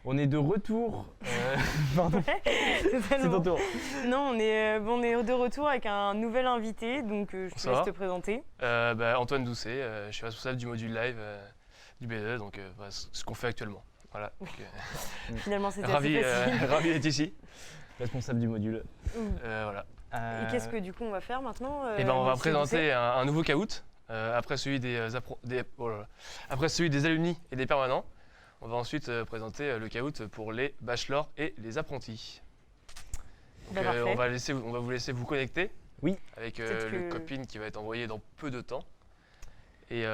On est de retour. Pardon, c'est Totalement. ton tour. Non, on est de retour avec un nouvel invité, donc je te Bonsoir. laisse te présenter. Antoine Doucet, je suis responsable du module live du BDE, donc voilà, ce qu'on fait actuellement. Voilà. Donc, Finalement, c'était assez ravi, facile. ravi d'être ici. Responsable du module. Voilà. Et qu'est-ce que du coup on va faire maintenant Et ben on va monsieur présenter un nouveau caout après celui après celui des alumni et des permanents. On va ensuite présenter le caout pour les bachelors et les apprentis. Donc, Bah, parfait. on va vous laisser vous connecter. Oui. Avec Peut-être le que- copine qui va être envoyé dans peu de temps. Et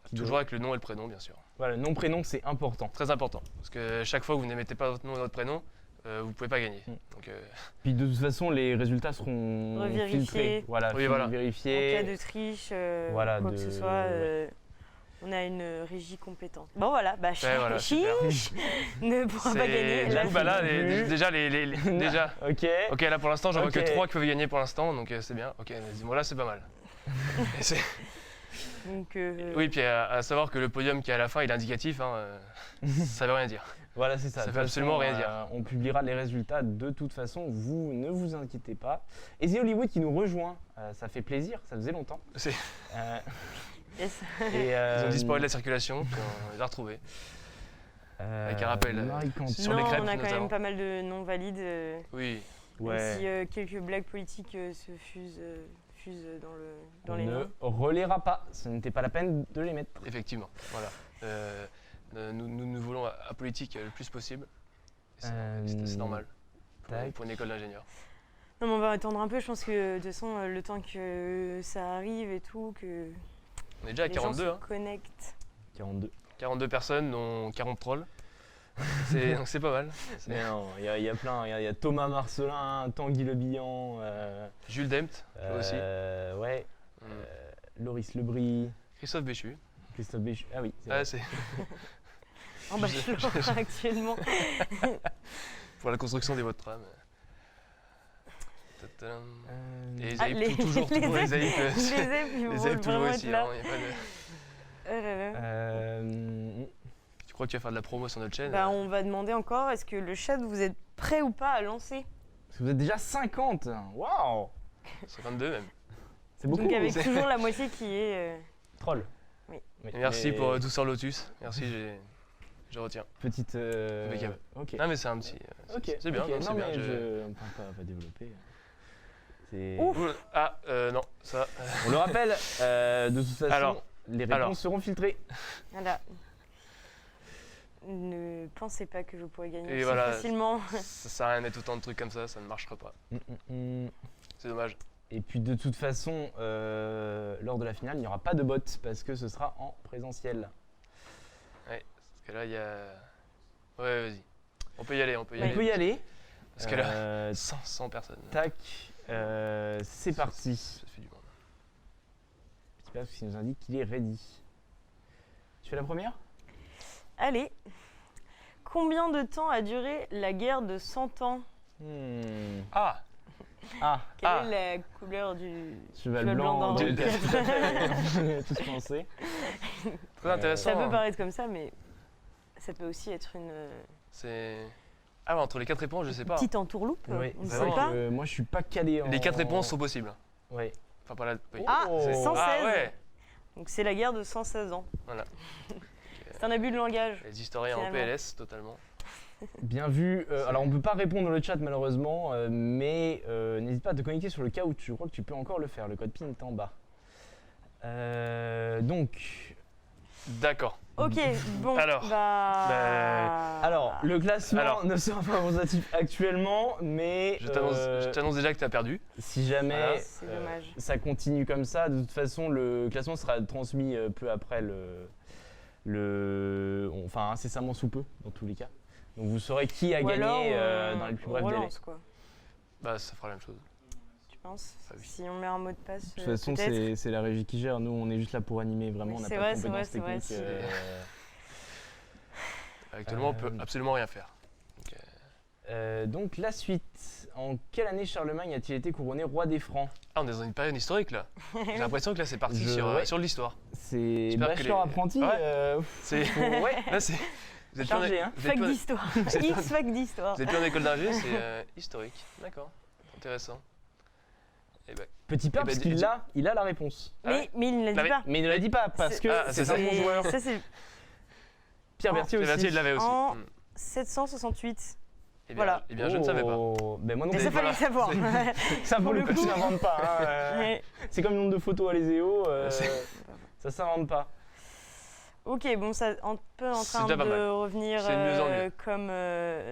Qui toujours doit- avec le nom et le prénom, bien sûr. Voilà, nom, prénom, c'est important. Très important. Parce que chaque fois que vous n'émettez pas votre nom et votre prénom, vous ne pouvez pas gagner. Mm. Donc, Puis de toute façon, les résultats seront Revérifiés. filtrés. Voilà, Oui, voilà. En vérifiés. cas de triche, Voilà, quoi que ce soit, ouais. on a une régie compétente. Bon voilà, bah voilà, super. Chiche ne pourra pas gagner. Du La coup, bah là, fille. déjà, déjà. Ok. Ok, là pour l'instant, j'en vois Ok. que 3 qui peuvent gagner pour l'instant, donc c'est bien. Ok, vas-y, moi là, c'est pas mal. Et Donc, oui, puis à savoir que le podium qui est à la fin, il est indicatif, hein, ça veut rien dire. Voilà, c'est ça. Ça De veut toute absolument façon, rien dire. On publiera les résultats de toute façon, vous ne vous inquiétez pas. Et c'est Hollywood qui nous rejoint, ça fait plaisir, ça faisait longtemps. C'est- Euh, yes. et, Ils ont disparu de la circulation, puis on les a retrouvés. avec un rappel, Marie Quentin. sur non, les crêpes, on a quand notamment. même pas mal de noms valides. Oui, Même Ouais. si quelques blagues politiques se fusent dans On les ne noms. relaiera pas, ce n'était pas la peine de les mettre. effectivement. Voilà. Nous voulons apolitique le plus possible. Et c'est normal tac. pour une école d'ingénieur. Non, mais on va attendre un peu. Je pense que de toute façon, le temps que ça arrive et tout, que On est déjà à les gens 42, se hein. connectent. 42. 42 personnes, dont 40 trolls. Donc c'est pas mal. C'est- Mais non, il y a plein, il y a Thomas Marcelin, Tanguy Le Bihan, Jules Dempte, aussi. ouais, Mm. Loris Lebris, Christophe Béchu. Christophe Béchu. Ah oui, c'est Ah, vrai. c'est En bachelor actuellement. pour la construction des voies de tram. Tadam. Et Euh, Ah, Esaïe, toujours les Esaïe, les aime, ils Esaïe, vont toujours vraiment ici. être là. hein, y a pas de- Oh là là. Tu crois que tu vas faire de la promo sur notre chaîne Bah, on va demander encore, est-ce que le chat, vous êtes prêt ou pas à lancer? Parce que vous êtes déjà 50. Waouh, 52 même. c'est beaucoup. Donc avec c'est- toujours la moitié qui est... Troll. Oui. Et merci Mais pour Douceur Lotus. Merci, je retiens. petite. Impeccable. Ok. Non mais c'est un petit. Ok. C'est bien, ok, non, c'est non, bien. mais je- on peut pas développer. C'est. Ouf. Ouh, ah non, ça. On le rappelle. De toute façon, Alors, les réponses seront filtrées. Voilà. Ne pensez pas que vous pourrez gagner Et si voilà. facilement. Ça sert à rien de mettre autant de trucs comme ça ne marchera pas. C'est dommage. Et puis de toute façon, lors de la finale, il n'y aura pas de bot parce que ce sera en présentiel. Parce que là, il y a. Ouais, vas-y. On peut y aller, on peut y On aller. peut y aller. Parce que là, Euh, 100 personnes. tac, c'est parti. Ça fait du monde. Petit paf qui nous indique qu'il est ready. Tu fais la première? Allez. Combien de temps a duré la guerre de 100 ans? Ah Ah, Quelle Ah. est la couleur du cheval cheval blanc blanc. d'Henri de- IV? Tous pensé. Très intéressant. Ça peut hein. paraître comme ça, mais ça peut aussi être une C'est. Ah ouais, entre les 4 réponses, je sais pas. petite entourloupe. Oui, On ne c'est sait vrai pas. que moi je suis pas calé en. Les 4 réponses sont possibles. Ouais. Enfin, pas là. Oui. Ah, Oh. 116. Ah ouais. Donc c'est la guerre de 116 ans. Voilà. C'est un abus de langage. Les historiens en Finalement. PLS, totalement. Bien vu. Alors on peut pas répondre dans le chat malheureusement, mais n'hésite pas à te connecter sur le caout. Je crois que tu peux encore le faire. Le code PIN est en bas. Donc. D'accord. Ok, bon, Alors, Alors, le classement Alors. ne sera pas représentatif actuellement, mais Je t'annonce déjà que tu as perdu. si jamais Voilà. c'est dommage. ça continue comme ça, de toute façon, le classement sera transmis peu après enfin incessamment sous peu, dans tous les cas. Donc vous saurez qui a Ou gagné alors, dans les plus on brefs délais. relance, quoi. Bah, ça fera la même chose. Tu penses? Ah oui. Si on met un mot de passe, De toute façon, peut-être. c'est la régie qui gère. Nous, on est juste là pour animer, vraiment. Oui, on n'a c'est pas vrai, de c'est vrai, compétences c'est vrai, techniques. Actuellement, on peut absolument rien faire. Donc la suite. En quelle année Charlemagne a-t-il été couronné roi des Francs? Ah, on est dans une période historique là. J'ai l'impression que là, c'est parti Ouais. sur l'histoire. C'est J'espère que bachelor les- apprenti. Ouais. C'est. ouais. Là, c'est. Vous êtes plus en- Chargé, hein. vous êtes Fac plus en- d'histoire. X fac d'histoire. vous êtes plus en école d'ingé, c'est historique. D'accord, intéressant. Eh ben, Petit peur Eh ben, parce dis- il a la réponse. Ah ouais. Mais il ne l'a Ah dit oui. pas. Mais il ne la dit pas parce C'est- que Ah, c'est c'est un ça. bon joueur. Ça, c'est Pierre Berthier aussi. Berthier, il l'avait aussi. En- Mm. 768. Eh bien, Voilà. Eh bien, je ne savais pas. Oh, ben moi non Mais plus. ça fallait voilà. le savoir. Ça pour pour le le coup, coup. ça s'invente pas. Hein, Ouais. C'est comme le nombre de photos à l'Eséo, C'est- ça s'invente pas. Ok, bon, ça un peu en C'est train déjà pas de mal. revenir C'est de mieux en mieux. comme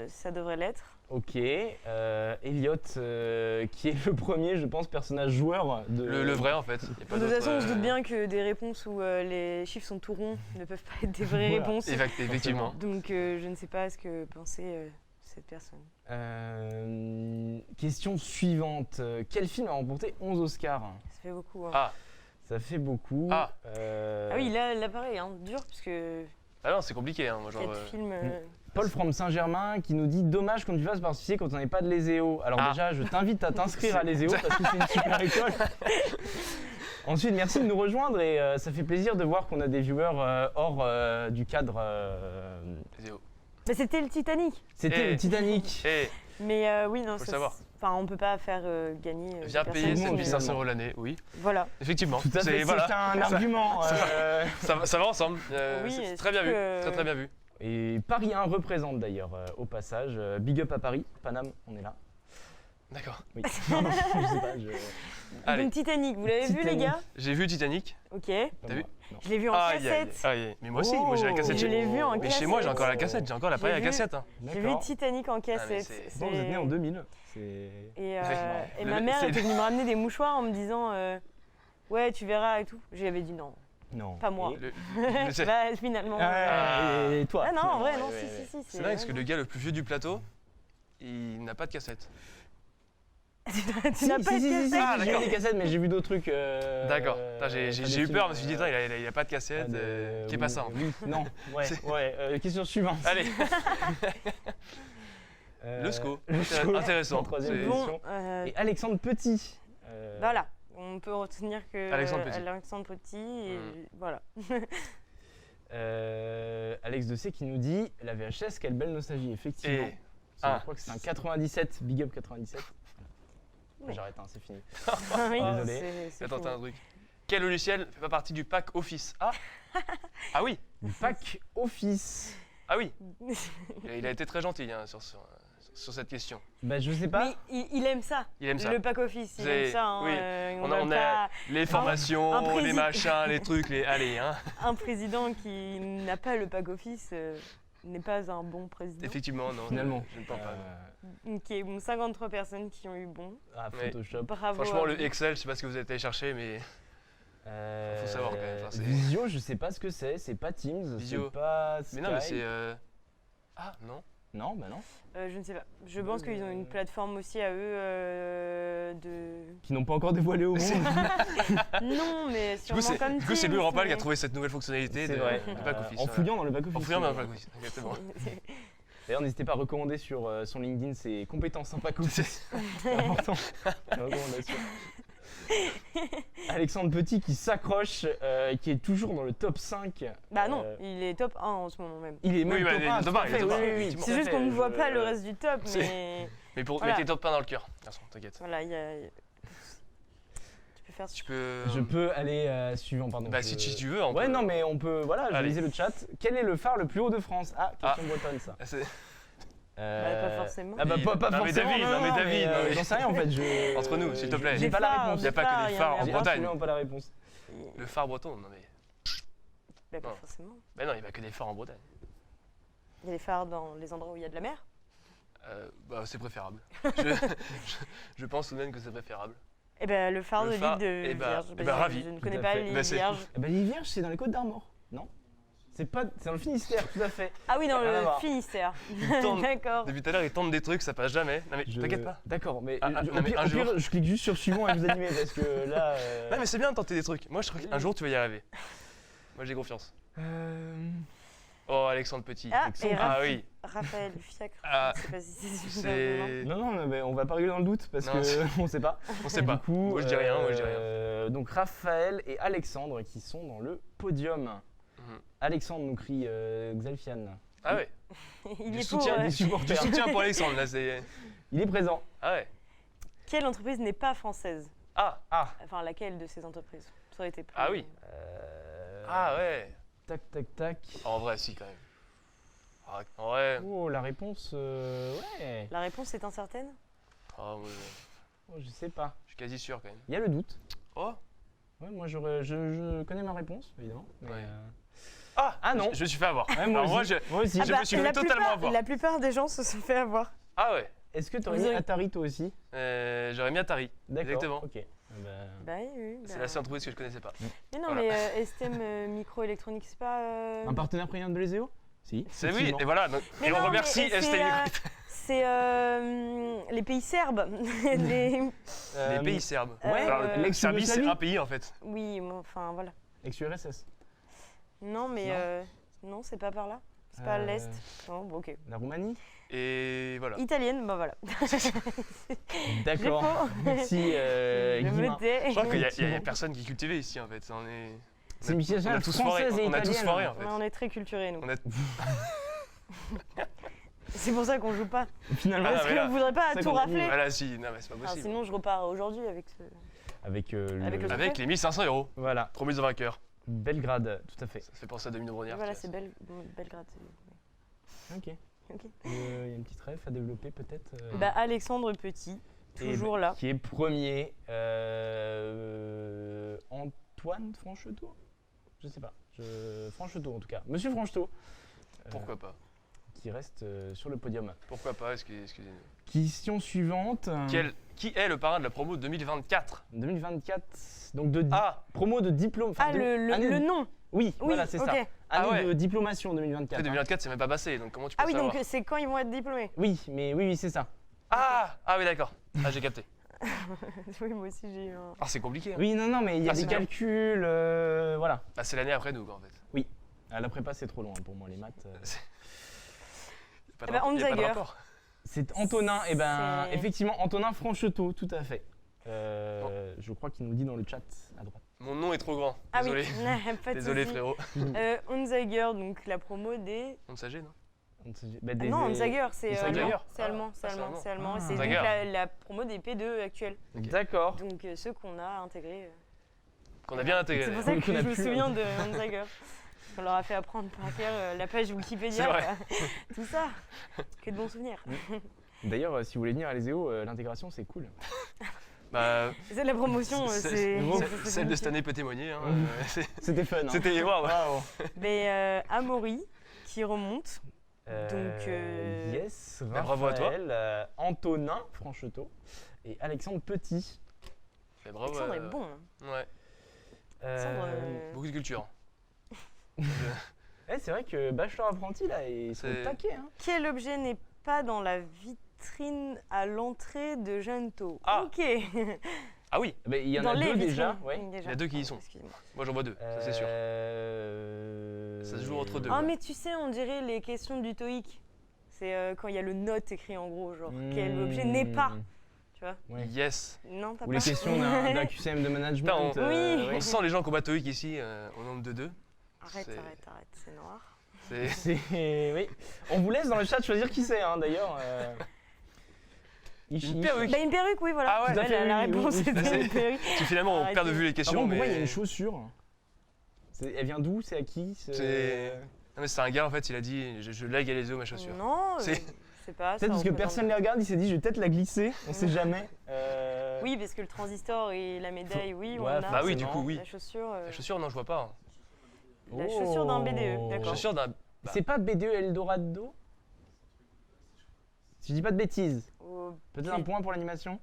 ça devrait l'être. Ok, Elliot, qui est le premier, je pense, personnage joueur de. Le vrai en fait. Y a pas De toute d'autre, façon, on se doute bien que des réponses où les chiffres sont tout ronds ne peuvent pas être des vraies Voilà. réponses. Effectivement. Donc, je ne sais pas ce que pensait cette personne. Question suivante. Quel film a remporté 11 Oscars? Ça fait beaucoup. Hein. Ah, Ça fait beaucoup. Ah. Ah oui, là pareil, hein, dur, parce que ah non, c'est compliqué. Hein, moi, genre, 4 films. Paul from Saint-Germain qui nous dit dommage qu'on ne fasse participer quand on n'est pas de l'Eséo. Alors Ah. déjà, je t'invite à t'inscrire à l'Eséo parce que c'est une super école. Ensuite, merci de nous rejoindre et ça fait plaisir de voir qu'on a des viewers hors du cadre. Zéo. Mais c'était le Titanic. C'était Eh. le Titanic. Eh, Mais oui, non, Faut le ça, savoir. enfin, on peut pas faire gagner. viens des payer personnes, 7500 € l'année, oui. Voilà. Effectivement. Tout à fait, c'est voilà. un argument. Ça va ensemble. Oui, C'est et très bien vu. surtout, Très très bien vu. Et Paris 1 représente d'ailleurs au passage. Big up à Paris. Paname, on est là. D'accord. Oui. Non, je sais pas. Allez. Donc Titanic, vous l'avez vu les Titanic. gars? J'ai vu Titanic. Ok. Pas T'as vu moi, non. Je l'ai vu en Aïe, aïe, cassette. aïe. Mais moi aussi, moi j'ai la cassette. Je l'ai vu en Mais cassette. chez moi, j'ai encore la cassette. J'ai encore l'appareil à J'ai vu. cassette. Hein. J'ai vu D'accord. Titanic en mais cassette. c'est- Bon, vous êtes né en 2000. C'est. Et, et Le ma mec, mère c'est- était venue me ramener des mouchoirs en me disant ouais, tu verras et tout. J'avais dit non. Non. Pas moi. C'est Bah, finalement. Ah. Et toi Ah non, en vrai, non, Ouais, si. c'est vrai parce que le gars le plus vieux du plateau, il n'a pas de cassette. Tu n'as pas de cassette. Ah, j'ai d'accord. vu des cassettes, mais j'ai vu d'autres trucs. D'accord. Putain, J'ai pas j'ai des eu peur, je me films, suis dit, attends, il a pas de cassette. Qui est pas ça. en fait. Oui, non, ouais, C'est- ouais. Question suivante. Allez, Euh, le SCO. le SCO, Intéressant. en troisième C'est- position. Bon, Et Alexandre Petit. voilà. On peut retenir que Alexandre Petit. Alexandre Petit, et voilà. Alex de C qui nous dit la VHS, quelle belle nostalgie, effectivement. Et- Je crois que c'est un 97, Big Up 97. Oui. J'arrête, hein, c'est fini. Oui, Désolé. c'est Attends, fini. t'as un truc. Quel logiciel fait pas partie du pack Office? Ah Ah oui Le pack Office. Ah oui Il a été très gentil hein, sur cette question. Bah, je sais pas. Mais il aime ça. Il aime ça. Le pack office, il C'est- aime ça. Hein, oui. on On va a pas- les formations, un les prési- machins, les trucs, les. Allez, hein. Un président qui n'a pas le pack office n'est pas un bon président. Effectivement, non. Finalement. Je ne pense pas. Ok, bon, 53 personnes qui ont eu bon. Ouais, Photoshop. Bravo. Franchement, à le vous. Excel, je sais pas ce que vous êtes allé chercher, mais. Faut savoir quand même, enfin, c'est- Visio, je sais pas ce que c'est pas Teams, Visio. c'est pas Mais non, mais Skype. c'est. Ah, non. Non, bah non. Je ne sais pas. Je pense qu'ils ont une plateforme aussi à eux de. Qui n'ont pas encore dévoilé au monde. Non, mais Du coup, sûrement c'est comme du coup, c'est Teams, lui, Rampal, qui a mais- trouvé cette nouvelle fonctionnalité C'est de, vrai. du back office. En fouillant dans le back office. En fouillant dans le back office, exactement. D'ailleurs, n'hésitez pas à recommander sur son LinkedIn ses compétences en back office. C'est important. La recommandation. Alexandre Petit qui s'accroche, qui est toujours dans le top 5. Bah non, il est top 1 en ce moment même. Il est même Oui, bah, top il est 1, top tout à 1, il est fait, top 1, oui, oui, effectivement. tout C'est à juste fait, qu'on ne voit je- pas le reste du top, C'est- mais Mais Voilà. t'es top pas dans le cœur, garçon, t'inquiète. voilà, il y a. Tu peux faire. Tu peux. Je peux aller suivant, pardon. Bah, je- si tu veux, on Ouais, peut. non, mais on peut. Voilà, je vais Allez. liser le chat. Quel est le phare le plus haut de France? Ah, question bretonne, ça. Ah, c'est- Pas forcément. Ah, bah, pas Non, mais forcément. David, non, mais David, non, mais- J'en sais rien en fait. Entre nous, s'il te plaît. J'ai Des pas la phares, réponse. Il n'y a pas que phares, des il y phares en a en pas. J'ai Bretagne. absolument pas la réponse. Le phare breton, non mais. Bah, pas non. forcément. Bah non, il n'y a que des phares en Bretagne. Il y a des phares dans les endroits où il y a de la mer. Bah, c'est préférable. Je pense tout de même que c'est préférable. Et ben le phare Le de phare, l'île de eh ben- Vierge. eh ben, ravi. Je ne Tout connais à pas fait. l'île Bah, c'est- Vierge. Eh ben, les Vierges, c'est dans les Côtes d'Armor, non? C'est dans le Finistère, tout à fait. Ah oui, dans Rien à le voir. Finistère. tourne. D'accord. Depuis tout à l'heure, ils tentent des trucs, ça passe jamais. Non mais t'inquiète pas. D'accord, mais, Ah, au non, mais pire, un au pire, jour. je clique juste sur suivant et vous animez parce que là. Non mais c'est bien de tenter des trucs. Moi je crois qu'un jour tu vas y arriver. Moi j'ai confiance. Oh Alexandre Petit. Ah, Alexandre. et Ah oui. Raphaël Fiacre. Ah, Je sais pas si c'est super. c'est. Non, non, mais on va pas rigoler dans le doute parce Non, que on sait pas. On sait pas. Du coup, Moi je dis rien, moi je dis rien. Donc Raphaël et Alexandre qui sont dans le podium. Mhm. Alexandre nous crie Xalfian. Ah ouais. Il Du est soutien, pour, Des Du supporters. soutien pour Alexandre, là, c'est... Il est présent. Ah ouais. Quelle entreprise n'est pas française? Ah, Enfin, laquelle de ces entreprises? Ça aurait été plus... Ah oui. Ah ouais. Tac, tac, tac. En vrai, si, quand même. Ah, en vrai... Oh, la réponse, ouais. La réponse est incertaine? Ah, ouais, Oh, je sais pas. je suis quasi sûr, quand même. Il y a le doute. Oh. Ouais, moi, je connais ma réponse, évidemment. Mais, Ouais. Ah non. Je me suis fait avoir. Ouais, Alors moi, aussi. Moi aussi. Je me suis fait totalement avoir. La plupart des gens se sont fait avoir. Ah ouais. Est-ce que tu aurais Vous mis aurez- Atari toi aussi? J'aurais mis Atari. D'accord. Exactement. Ok. Bah, Bah oui. C'est bah. la seule entreprise que je connaissais pas. Mais non, Voilà. mais STM Microélectronique, c'est pas... Un partenaire premium de Lézéo? Si. C'est oui, effectivement. et voilà. Donc, Mais et on non, remercie mais STM. c'est les pays serbes. les... Les pays serbes. Ouais, Alors, Serbie, c'est l'ex-Yougoslavie. un pays en fait. Oui, enfin voilà. Ex-URSS. Non, mais non, c'est pas par là. C'est pas à l'est. Non, bon, ok. La Roumanie? Et voilà. Italienne, bah voilà. D'accord. faux. Merci Je Guillemin. me tais. Je crois qu'il y a personne qui est cultivé ici en fait. On est. C'est une mission on a tous foiré. française et On a tous italienne. foiré en Ouais, on fait. est très culturés, nous. On a- C'est pour ça qu'on joue pas. Finalement, Ah, Parce mais là, qu'on voudrait pas c'est tout qu'on a rafler. Voilà, si. Non, mais c'est pas Ah, possible. sinon, je repars aujourd'hui avec ce. avec, Avec le Avec les 1500 €. Voilà, Promise de vainqueur. Belgrade, tout à fait. Ça fait penser à Domino Brognard. Voilà, tu c'est vois. Belgrade. Ok. Ok. Il y a une petite ref à développer peut-être. Bah, Alexandre Petit, Et toujours là. Qui est premier. Antoine Franchetot? Je sais pas. Franchetot en tout cas. Monsieur Franchetot. Pourquoi pas. Qui reste sur le podium. Pourquoi pas, excusez-nous. Question suivante. Qui est le parrain de la promo 2024? 2024. Donc de Ah, promo de diplôme. enfin, Ah, de- le année de- nom. Oui, Oui, voilà, c'est ok. ça. Ah Année ouais. de diplomation 2024. après 2024, c'est même pas passé, donc comment tu peux Ah oui, savoir? donc c'est quand ils vont être diplômés. Oui, mais oui, c'est ça. Ah oui, d'accord. Ah, j'ai capté. Oui, moi aussi j'ai eu un. Ah, c'est compliqué. Hein. Oui, non, mais il y a Ah, des c'est dur. calculs, voilà. Bah, c'est l'année après nous, quoi, en fait. La prépa, c'est trop loin pour moi, les maths. Pas Eh de ben, rapport- y a pas de Anzager. rapport. C'est Antonin, et ben C'est- effectivement, Antonin Franchetot, tout à fait. Je crois qu'il nous le dit dans le chat à droite. Mon nom est trop grand. Ah Désolé. oui, pas de Désolé, souci. frérot. Onzager, donc la promo des. On sager, non? Bah, Ah non, Onzager, c'est des allemand. Onzager. C'est allemand, Ah, c'est allemand, c'est c'est allemand. Ah. C'est donc Onzager. la promo des P2 actuels. D'accord. Donc ceux qu'on a intégrés. Qu'on a bien intégré. C'est pour d'ailleurs. ça que qu'on a je me pu, souviens de Onzager. On leur a fait apprendre par cœur la page C'est Wikipédia, vrai. tout ça. Que de bons souvenirs. D'ailleurs, si vous voulez venir à l'Eséo, l'intégration, c'est cool. Bah, C'est de la promotion, c'est. celle de cette année peut témoigner. Hein. C'était fun. Hein. C'était waouh. Mais Amaury qui remonte. Yes, Bah, bravo à toi. Raphaël, Antonin Franchetot et Alexandre Petit. Mais bravo. Alexandre est bon. Hein. Ouais, Alexandre, beaucoup de culture. C'est vrai que bachelor apprenti, là, ils sont C'est- taqués. Hein. Quel objet n'est pas dans la vitrine à l'entrée de Gento? Ah. Ok. Ah oui, Bah, il y en Dans a les deux vitrines. déjà. Ouais. Déjà. Il y a deux qui y Pardon, sont. excusez-moi. moi j'en vois deux, ça c'est sûr. Ça se joue entre deux. Ah, ouais. mais tu sais, on dirait les questions du TOEIC. C'est quand il y a le note écrit en gros, genre quel objet n'est pas. Tu vois? Ouais. Yes. Non, t'as Ou pas. les questions d'un QCM de management. Putain, Oui. On sent les gens combattent TOEIC ici au nombre de deux. Arrête, C'est- arrête, c'est noir. C'est- Oui. On vous laisse dans le chat choisir qui c'est, hein, d'ailleurs. Une perruque. Bah, une perruque, oui, voilà. Ah ouais. Tout à Ouais, fait, la oui, réponse oui, oui. était une perruque. Parce que finalement on Arrêtez. perd de vue les Par questions, contre, mais. pourquoi il y a une chaussure Elle vient d'où? C'est à qui C'est- Non, mais c'est un gars en fait, il a dit je lègue à les os ma chaussure. Non, C'est- je sais pas. Peut-être ça parce que représente- personne ne les regarde, il s'est dit je vais peut-être la glisser, on sait jamais. Oui, parce que le transistor et la médaille, oui, on Ouais, a. Bah oui, du forcément. coup, oui. La chaussure. La chaussure, non, je vois pas. La chaussure d'un BDE, Oh. d'accord. Chaussure d'un. Bah. C'est pas BDE Eldorado? Si je dis pas de bêtises. au- Peut-être un point pour l'animation?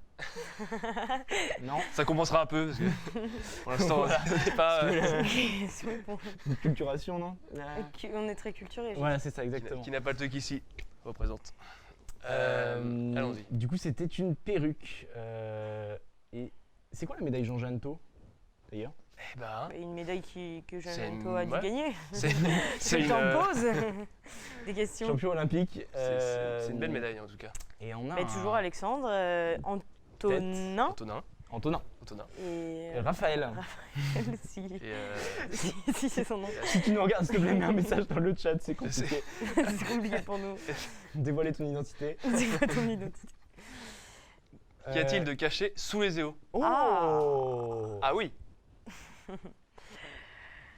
Non? Ça compensera un peu parce que pour l'instant, c'est pas. C'est bon. Culturation, non? On est très culturés. Voilà, c'est ça, exactement. Qui n'a pas le truc ici représente. Allons-y. Du coup, c'était une perruque. Et c'est quoi la médaille Jean Janto, d'ailleurs? Eh ben, Et une médaille que C'est Jeannette une- a dû ouais. gagner. c'est C'est une, t'en poses des questions. Champion olympique. c'est une belle médaille en tout cas. Et on a Mais toujours Alexandre, Antonin, Antonin. Antonin. Antonin. Et Raphaël. si, Et si c'est son nom. Si tu nous regardes, s'il te plaît, mets un message dans le chat, c'est compliqué. C'est compliqué pour nous. Dévoiler ton identité. C'est quoi ton identité? Qu'y a-t-il de caché sous les EO? Oh Ah oui.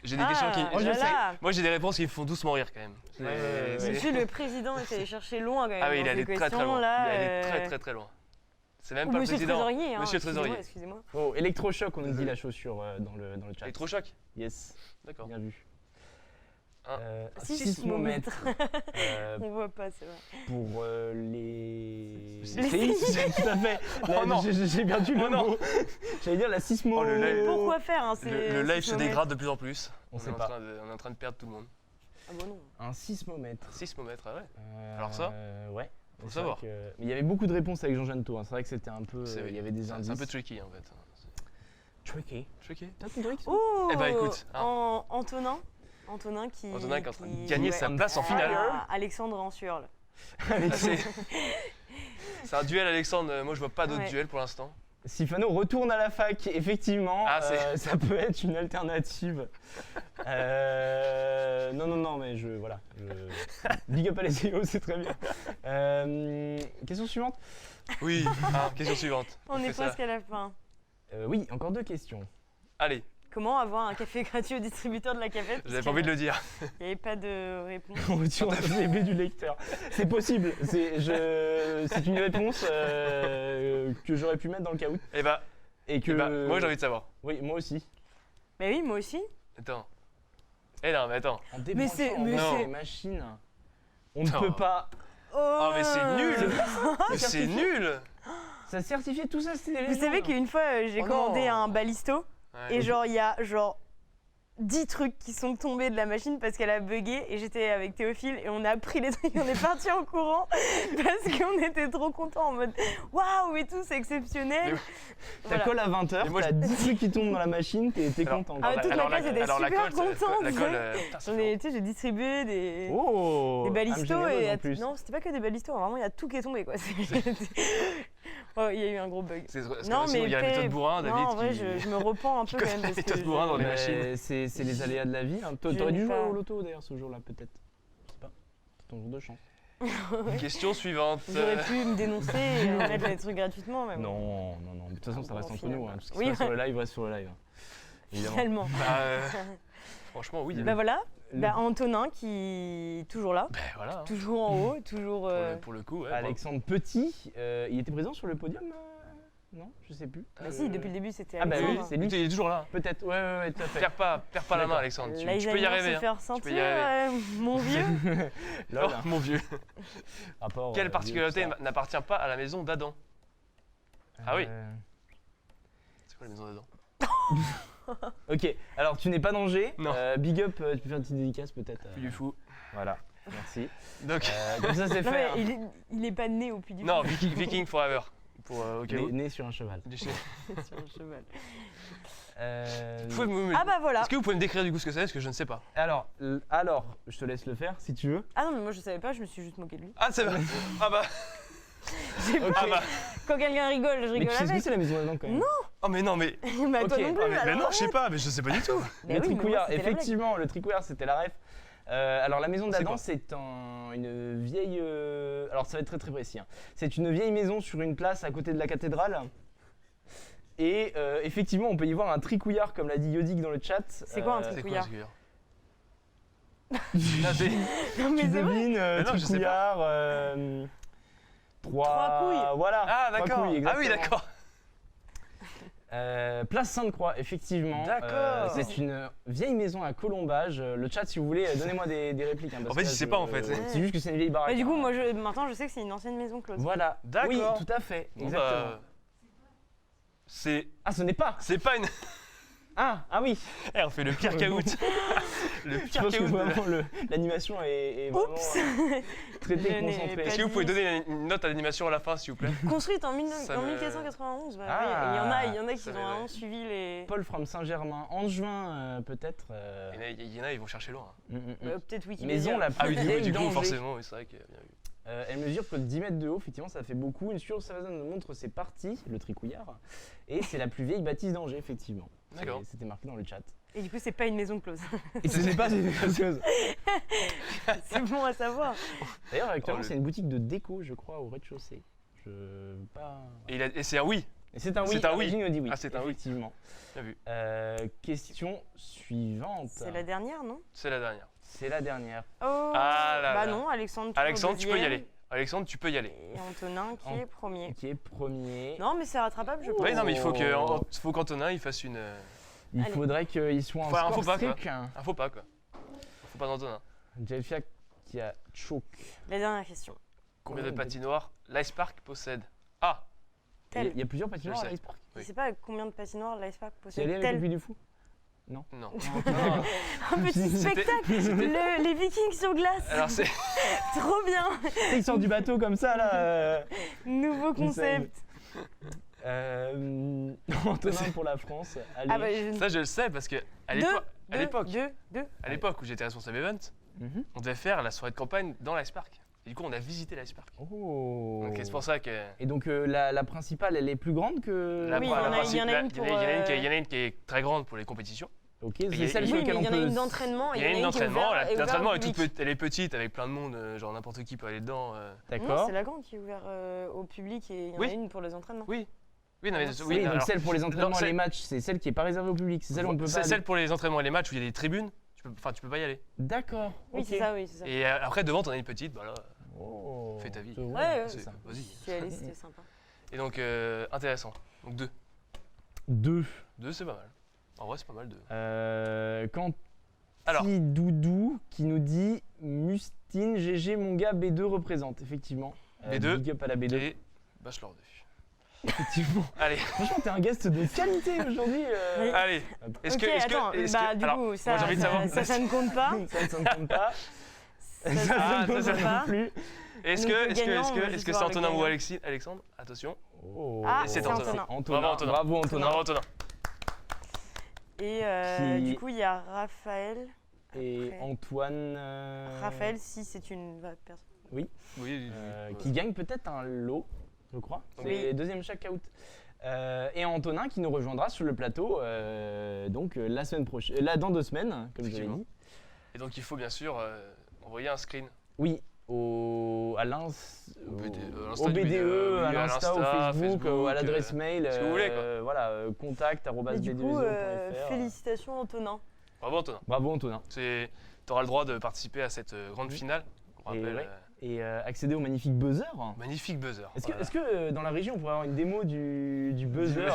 J'ai des questions qui. Oh, je sais. Moi j'ai des réponses qui me font doucement rire quand même. Ouais. Monsieur le président est allé chercher loin quand même. Ah oui, dans il est allé ces très très questions, loin. là, Il est allé très très très loin. C'est même Ou pas le monsieur le président. trésorier. Hein, Monsieur le trésorier. Excusez-moi. Oh, électrochoc, on nous dit la chaussure dans le chat. Électrochoc. Yes, D'accord. bien vu. Un Sismomètre. On voit pas, c'est vrai. Pour les... Les séismes, tout à fait. Là, Oh non. J'ai perdu le Oh non. mot. J'allais dire la sismo... Oh, le live. Pourquoi faire hein, Le live se dégrade de plus en plus. On sait est pas. on est en train de perdre tout le monde. Ah bon non. Un sismomètre. Sismomètre, ah ouais. Alors ça Ouais. Faut C'est vrai savoir. que- Mais il y avait beaucoup de réponses avec Jean Janto. C'est vrai que c'était un peu... C'est- Il y avait des indices. C'est un peu tricky en fait. tricky. Tricky. T'as une trick Oh Eh ben, écoute, hein. Antonin qui Antonin qui est en train de gagner Ouais. sa place en finale. Alexandre en surle. C'est c'est un duel, Alexandre. Moi je vois pas d'autre Ouais. duel pour l'instant. Sifano retourne à la fac, effectivement, Ah, c'est- ça peut être une alternative. Non, mais voilà. Big up à les EO, c'est très bien. Question suivante. Oui, question suivante. On fait est ça. presque à la fin. Oui, encore 2 questions. Allez, Comment avoir un café gratuit au distributeur de la cafette? j'avais pas envie de le dire. Il n'y avait pas de réponse. On retire un CB du lecteur. C'est possible, c'est une réponse que j'aurais pu mettre dans le caout. Eh bah, Et que... moi j'ai envie de savoir. Oui, moi aussi. Bah oui, moi aussi. Attends. Eh non, mais attends. En débranchant c'est- en mais branchant c'est- les machines, on ne Non. peut pas... Oh, mais c'est nul. Mais c'est certifié. nul. Ça certifié tout ça, c'était les Vous savez qu'une fois, j'ai Oh commandé non. un balisto Ouais. et genre, il y a genre 10 trucs qui sont tombés de la machine parce qu'elle a bugué et j'étais avec Théophile et on a pris les trucs, on est parti en courant parce qu'on était trop contents en mode waouh et tout, c'est exceptionnel. Mais T'as colle à 20h, Mais moi, t'as 10 trucs qui tombent dans la machine, t'es Alors- content. Ah, quoi. toute la classe était alors, la super colle, contente. La colle, putain, ça fait Tu sais, j'ai distribué des Oh des balistos âme généreuse et en plus. non, c'était pas que des balistos, vraiment il y a tout qui est tombé quoi. Oh, il y a eu un gros bug. c'est- parce que Non, sinon, mais il y a la méthode bourrin, David. non, en vrai, qui- je me repens un peu quand même connaît de la ce que méthode bourrin dans les j'ai- machines. C'est les aléas de la vie. Hein. T'aurais J'aime dû jouer pas. au loto d'ailleurs ce jour-là, peut-être. Je sais pas. C'est ton jour de chance. Question suivante. J'aurais pu me dénoncer et mettre les trucs gratuitement même. Non. De toute façon, ça reste entre nous. Hein. Tout ce qui Oui, se passe sur le live reste sur le live. Évidemment. Tellement. Bah, franchement, oui. Bah voilà, Le- bah, Antonin qui est toujours là, Ben voilà. hein. toujours en haut, toujours. Pour le coup, ouais. Alexandre Petit, il était présent sur le podium non, je sais plus. Bah si, depuis le début c'était Ah bah oui, Alexandre. c'est bravo. lui. Il est toujours là. Peut-être, ouais, tout à fait. Perds pas la main, D'accord. Alexandre. Tu Là, peux y arriver. se hein. faire peux y sentir, arriver. mon vieux. Lol. Oh, mon vieux. Rapport, Quelle particularité vieux, ça. n'appartient pas à la maison d'Adam? Ah oui. Euh, C'est quoi la maison d'Adam? Ok, alors tu n'es pas danger. Non. Big up, tu peux faire une petite dédicace peut-être. Puy du fou. Voilà, merci. Donc, Comme ça c'est Non, fait. mais hein. il est pas né au Puy du non, Fou. Viking Forever. Pour au cas où. Né sur un cheval. Déchiré. Sur un cheval. Vous pouvez me- Ah bah voilà. Est-ce que vous pouvez me décrire du coup ce que c'est? Parce que je ne sais pas. Alors, je te laisse le faire si tu veux. Ah non mais moi je savais pas, je me suis juste moqué de lui. Ah, c'est vrai. Ah bah. Ok. Ah bah. Quand quelqu'un rigole, je Mais rigole tu sais ce que avec. c'est la maison d'Adam quand même. Non. Oh mais non mais. Bah toi Ok. non plus. Ah, mais alors non, je sais arrête. pas, mais je sais pas du tout. Bah Le oui, mais moi, tricouillard, c'était la blague. effectivement, le tricouillard c'était la ref. Alors la maison C'est d'Adam quoi c'est une vieille... alors ça va être très très précis. Hein. C'est une vieille maison sur une place à côté de la cathédrale. Et effectivement on peut y voir un tricouillard comme l'a dit Yodik dans le chat. C'est quoi un C'est quoi Tricouillard. ce cuillère? Là, c'est- Non mais Tu c'est vrai. devines, Mais non, je sais tricouillard... Trois couilles. Voilà. Ah trois d'accord. couilles, Ah oui exactement. d'accord. Place Sainte-Croix, effectivement. D'accord. C'est une vieille maison à Colombage. Le chat, si vous voulez, donnez-moi des répliques. Hein, parce En fait, que je là, sais pas, en fait. C'est juste que c'est une vieille baraque. Bah, du coup, hein. moi, maintenant, je sais que c'est une ancienne maison close. Voilà. D'accord. Oui, tout à fait. Bon, Exactement. bah, c'est Ah, ce n'est pas. pas une. Ah oui. Eh, on fait le pire caout. Le Je pire pense que caout. vraiment l'animation est vraiment Oups. traitée, Je n'ai concentrée. pas Est-ce que vous pouvez donner une note à l'animation à la fin, s'il vous plaît? Construite en Ça me- 1491. Bah, Ah. oui, il y en a qui Ça ont me- vraiment suivi les. Paul from Saint-Germain, Angevin peut-être. Il y en a, ils vont chercher loin. Mm. Peut-être Wikipédia. Maison la Ah plus oui, vieille du coup, d'Angers. forcément, oui, c'est vrai que bien vu. Elle mesure que 10 mètres de haut, effectivement, ça fait beaucoup. Une surfaçon nous montre ses parties, le tricouillard. Et c'est la plus vieille bâtisse d'Angers, effectivement. D'accord. C'était marqué dans le chat. Et du coup, c'est pas une maison close. Et ce n'est pas une chose. C'est bon à savoir. D'ailleurs, actuellement, Oh, c'est une boutique de déco, je crois, au rez-de-chaussée. Je pas. Et c'est un oui. Et c'est un oui. C'est un oui. Origine nous dit oui. Ah, c'est un oui. effectivement. Bien vu. Question suivante. C'est la dernière, non? C'est la dernière. C'est la dernière. Oh. Ah là Bah là. non, Alexandre. toujours Alexandre, tu peux y deuxième. aller. Alexandre, tu peux y aller. Et Antonin qui est premier. Qui est premier. Non, mais c'est rattrapable, je pense. Oui, non, mais il faut Oh. faut qu'Antonin il fasse une. Il Allez. faudrait qu'il soit en Enfin, un score faux pas, quoi. strict. Un faux pas, quoi. Faut pas d'Antonin. Jelfia qui a choke. La dernière question. Combien de patinoires l'Ice Park possède? Ah, Tel. Il y a plusieurs patinoires Je à sais. l'Ice Park. Oui. Je sais pas combien de patinoires l'Ice Park C'est allé possède. avec le Tel. Puy du Fou. non. Un petit spectacle. Les Vikings sur glace. Alors c'est. Trop bien. Il sort du bateau comme ça là. Nouveau concept. Antonin pour la France. Allez. Ah bah, je... Ça, je le sais parce que à l'époque, à l'époque où j'étais responsable event, Mhm. on devait faire la soirée de campagne dans l'Ice Park. Et du coup, on a visité l'Ice Park. Oh. Donc c'est pour ça que. Et donc la principale, elle est plus grande que. Oui, il y en a- il y en a une pour, il y en a une qui est très grande pour les compétitions. Ok, il y c'est a- celle sur Oui, mais laquelle il y on en a peut. une d'entraînement. Il y en a une d'entraînement. L'entraînement est toute elle est petite avec plein de monde, genre n'importe qui peut aller dedans. Non, D'accord. c'est la grande qui est ouverte au public et il y en Oui. a une pour les entraînements. Oui. Oui, non, mais Oui, Oui, donc alors, celle pour les entraînements non, et les c'est- matchs, c'est celle qui est pas réservée au public. C'est celle où on peut pas. c'est aller. celle pour les entraînements et les matchs où il y a des tribunes. Tu peux pas y aller. D'accord. Oui, ok. c'est ça, oui, c'est ça. Et après, devant, t'en as une petite. Bah là. Oh. Fais ta vie. Ouais, Ouais, c'est ça. Vas-y. Si elle est, c'était sympa. Et donc, intéressant. Donc 2. 2. 2, c'est pas mal. En vrai, c'est pas mal 2. Quand Alors. Doudou qui nous dit Mustine, GG, mon gars, B2 représente, effectivement. B2. Big up à la B2. Et Bachelor 2. Effectivement. Allez, Franchement, t'es un guest de qualité aujourd'hui. Oui. allez. Est-ce Ok, que, est-ce attends, que, est-ce bah que, du alors, coup, moi, ça, j'ai envie de savoir. ça ne compte pas. Ça ne compte pas. Ça Ça ne ne compte compte pas. non plus. Est-ce Donc, que, le est-ce que, gagnant, est-ce on que, va est-ce juste que c'est voir le Antonin ou gagnant. Alexandre? Attention. Oh. Ah, Et c'est c'est Antonin. Antonin. Bravo, Antonin. Bravo Antonin. Bravo, Antonin. Et Qui- du coup, il y a Raphaël. Et Après. Antoine. Raphaël, si c'est une personne. Oui. Qui gagne peut-être un lot, je crois. C'est Oui. le deuxième chaque out. Et Antonin qui nous rejoindra sur le plateau donc la semaine prochaine, là dans 2 semaines, comme je l'ai Effectivement. dit. Et donc, il faut bien sûr envoyer un screen. Oui, à l'Insta, l'Insta au du BDE, BDE, à oui, à l'Insta, au l'Insta, Facebook, à Facebook, l'adresse mail, ce que vous voulez, quoi. voilà, contact Et du coup, @bde.fr. félicitations Antonin. Bravo, Antonin. Bravo Antonin. Tu auras le droit de participer à cette grande finale. On Et rappelle, ouais. Et accéder au magnifique buzzer. magnifique buzzer. Est-ce Voilà. que dans la région on pourrait avoir une démo du buzzer?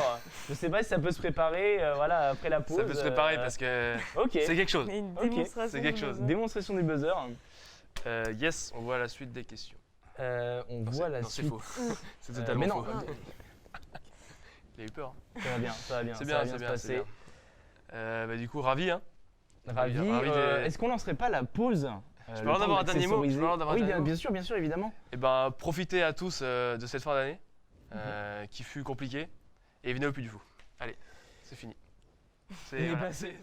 Je sais pas si ça peut se préparer voilà, après la pause. Ça peut se préparer parce que Ok. c'est quelque chose. Mais une Ok, démonstration. c'est quelque de chose. buzzer. Démonstration du buzzer. Yes, on voit la suite des questions. On Non, voit la non, c'est suite. faux. C'est totalement mais non, faux. Ah. Il a eu peur. ça va bien, ça va bien. C'est ça va bien, c'est se bien, passer. c'est bien. Bah, du coup, ravi. Hein. Ravi. Ravi de- Est-ce qu'on lancerait pas la pause peux avoir d'avoir un dernier mot Je peux avoir d'avoir un Oui, dernier mot bien sûr, évidemment. Et ben, profitez à tous de cette fin d'année qui fut compliquée et venez au Puy du Fou. Allez, c'est fini. On est voilà. passé.